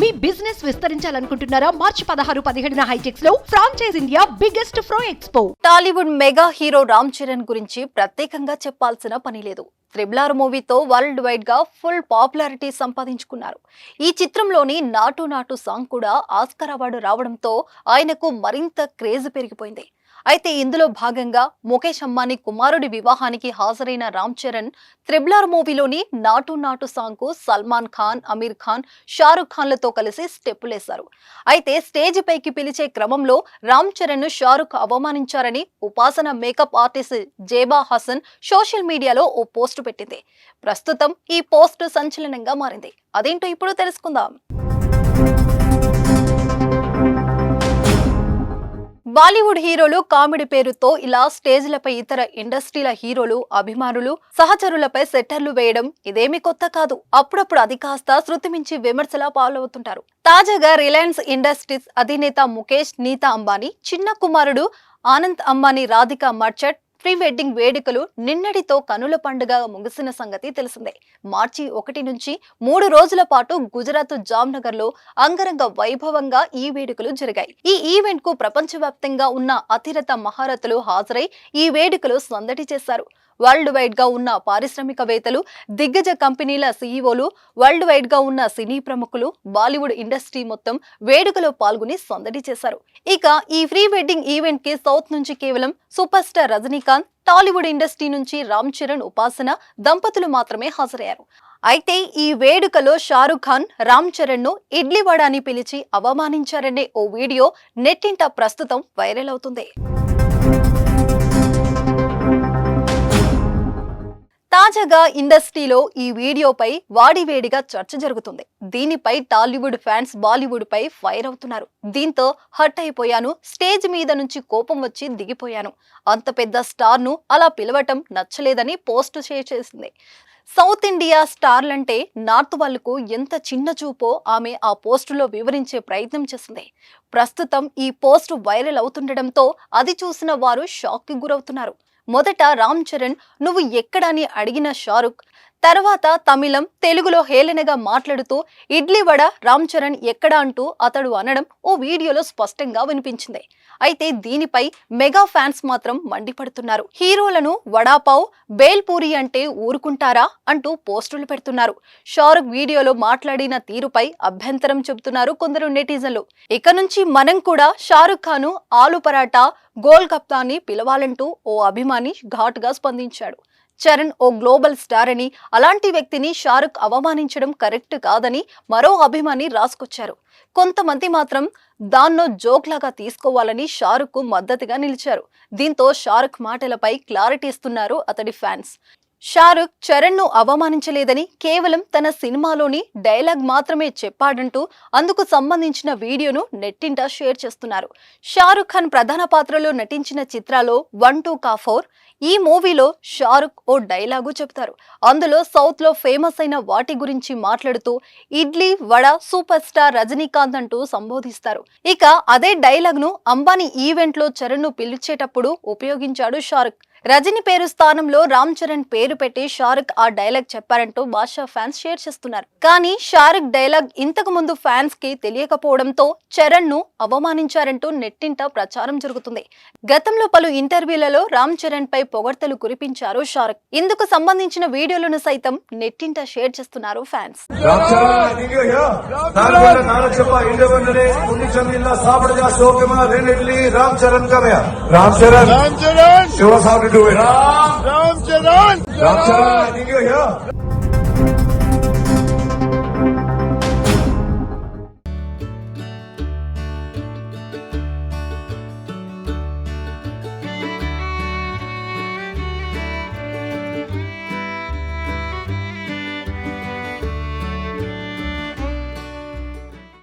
మీ business విస్తరించాలనుకుంటున్నారా? మార్చి 16-17 Hitex లో franchise India biggest ఫ్రో expo. Tollywood mega hero Ram Charan గురించి ప్రత్యేకంగా చెప్పాల్సిన పని లేదు. త్రిబుల్ మూవీతో వరల్డ్ వైడ్ గా ఫుల్ పాపులారిటీ సంపాదించుకున్నారు. ఈ చిత్రంలోని నాటు నాటు సాంగ్ కూడా ఆస్కార్ అవార్డు రావడంతో ఆయనకు మరింత క్రేజ్ పెరిగిపోయింది. అయితే ఇందులో భాగంగా ముఖేష్ అంబానీ కుమారుడి వివాహానికి హాజరైన రామ్ చరణ్ త్రిబుల్ మూవీలోని నాటు నాటు సాంగ్ కు సల్మాన్ ఖాన్, అమీర్ ఖాన్, షారుఖ్ ఖాన్లతో కలిసి స్టెప్పులేశారు. అయితే స్టేజ్ పైకి పిలిచే క్రమంలో రామ్ చరణ్ ను షారుఖ్ అవమానించారని ఉపాసన makeup artist Zeba Hasan social మీడియాలో ఓ పోస్టు పెట్టింది. ప్రస్తుతం ఈ పోస్ట్ సంచలనంగా మారింది. అదేంటో ఇప్పుడు తెలుసుకుందాం. బాలీవుడ్ హీరోలు కామెడీ పేరుతో ఇలా స్టేజ్లపై ఇతర ఇండస్ట్రీల హీరోలు, అభిమానులు, సహచరులపై సెట్టర్లు వేయడం ఇదేమీ కొత్త కాదు. అప్పుడప్పుడు అది కాస్త శృతిమించి విమర్శలా పాలవుతుంటారు. తాజాగా రిలయన్స్ ఇండస్ట్రీస్ అధినేత ముఖేష్, నీతా అంబానీ చిన్న కుమారుడు Anand Ambani, Radhika merchant pre wedding వేడుకలు నిన్నటితో కనుల పండుగ ముగిసిన సంగతి తెలిసిందే. మార్చి 1 నుంచి 3 రోజుల పాటు గుజరాత్ జామ్నగర్ లో అంగరంగ వైభవంగా ఈ వేడుకలు జరిగాయి. ఈ ఈవెంట్ కు ప్రపంచవ్యాప్తంగా ఉన్న అతిరథ మహారథులు హాజరై ఈ వేడుకలు సందడి చేశారు. వరల్డ్ వైడ్ గా ఉన్న పారిశ్రామికవేత్తలు, దిగ్గజ కంపెనీల సీఈఓలు, వరల్డ్ వైడ్ గా ఉన్న సినీ ప్రముఖులు, బాలీవుడ్ ఇండస్ట్రీ మొత్తం వేడుకలో పాల్గొని సందడి చేశారు. ఇక ఈ ప్రీ వెడ్డింగ్ ఈవెంట్ కి సౌత్ నుంచి కేవలం super star Rajinikanth, Tollywood industry నుంచి రామ్ చరణ్, ఉపాసన దంపతులు మాత్రమే హాజరయ్యారు. అయితే ఈ వేడుకలో షారుఖ్ ఖాన్ రామ్ చరణ్ ను ఇడ్లీ వడ అని పిలిచి అవమానించారనే ఓ వీడియో నెట్టింట ప్రస్తుతం వైరల్ అవుతుంది. తాజాగా ఇండస్ట్రీలో ఈ వీడియోపై వాడివేడిగా చర్చ జరుగుతుంది. దీనిపై టాలీవుడ్ ఫ్యాన్స్ బాలీవుడ్ పై ఫైర్ అవుతున్నారు. దీంతో హర్ట్ అయిపోయాను, స్టేజ్ మీద నుంచి కోపం వచ్చి దిగిపోయాను, అంత పెద్ద స్టార్ ను అలా పిలవటం నచ్చలేదని పోస్ట్ షేర్ చేసింది. సౌత్ ఇండియా స్టార్లంటే నార్త్ వాళ్లకు ఎంత చిన్న చూపో ఆమె ఆ పోస్టులో వివరించే ప్రయత్నం చేసింది. ప్రస్తుతం ఈ పోస్ట్ వైరల్ అవుతుండటంతో అది చూసిన వారు షాక్ కి గురవుతున్నారు. మొదట రామ్ చరణ్ నువ్వు ఎక్కడని అడిగిన షారుఖ్, తర్వాత తమిళం, తెలుగులో హేళనగా మాట్లాడుతూ ఇడ్లీ వడ రామ్ చరణ్ ఎక్కడ అంటూ అతడు అనడం ఓ వీడియోలో స్పష్టంగా వినిపించింది. అయితే దీనిపై మెగా ఫ్యాన్స్ మాత్రం మండిపడుతున్నారు. హీరోలను వడాపావ్, బేల్పూరి అంటే ఊరుకుంటారా అంటూ పోస్టులు పెడుతున్నారు. షారుఖ్ వీడియోలో మాట్లాడిన తీరుపై అభ్యంతరం చెబుతున్నారు కొందరు నెటిజన్లు. ఇక నుంచి మనం కూడా షారుఖ్ ఖాన్ ఆలు పరాటా, గోల్ గప్తా అని పిలవాలంటూ ఓ అభిమాని ఘాటుగా స్పందించాడు. చరణ్ ఓ గ్లోబల్ స్టార్ అని, అలాంటి వ్యక్తిని షారుఖ్ అవమానించడం కరెక్ట్ కాదని మరో అభిమాని రాసుకొచ్చారు. కొంతమంది మాత్రం దాన్నో జోక్ లాగా తీసుకోవాలని షారుఖ్ కు మద్దతుగా నిలిచారు. దీంతో షారుఖ్ మాటలపై క్లారిటీ ఇస్తున్నారు అతడి ఫ్యాన్స్. షారుఖ్ చరణ్ ను అవమానించలేదని, కేవలం తన సినిమాలోని డైలాగ్ మాత్రమే చెప్పాడంటూ అందుకు సంబంధించిన వీడియోను నెట్టింట షేర్ చేస్తున్నారు. షారుఖ్ ఖాన్ ప్రధాన పాత్రలో నటించిన చిత్రాల్లో 1, 2 కా 4 ఈ మూవీలో షారుఖ్ ఓ డైలాగు చెప్తారు. అందులో సౌత్ లో ఫేమస్ అయిన వాటి గురించి మాట్లాడుతూ ఇడ్లీ వడ సూపర్ స్టార్ రజనీకాంత్ అంటూ సంబోధిస్తారు. ఇక అదే డైలాగ్ ను అంబానీ ఈవెంట్ లో చరణ్ ను పిలిచేటప్పుడు ఉపయోగించాడు షారుఖ్. రజనీ పేరు స్థానంలో రామ్ చరణ్ పేరు పెట్టి షారుఖ్ ఆ డైలాగ్ చెప్పారంటూ బాషా ఫ్యాన్స్ షేర్ చేస్తున్నారు. కానీ షారుఖ్ డైలాగ్ ఇంతకు ముందు ఫ్యాన్స్ కి తెలియకపోవడంతో చరణ్ ను అవమానించారంటూ నెట్టింట ప్రచారం జరుగుతుంది. గతంలో పలు ఇంటర్వ్యూలలో రామ్ చరణ్ పై పొగడ్తలు కురిపించారు షారుఖ్. ఇందుకు సంబంధించిన వీడియోలను సైతం నెట్టింట షేర్ చేస్తున్నారు fans. Ram Charan, you are here.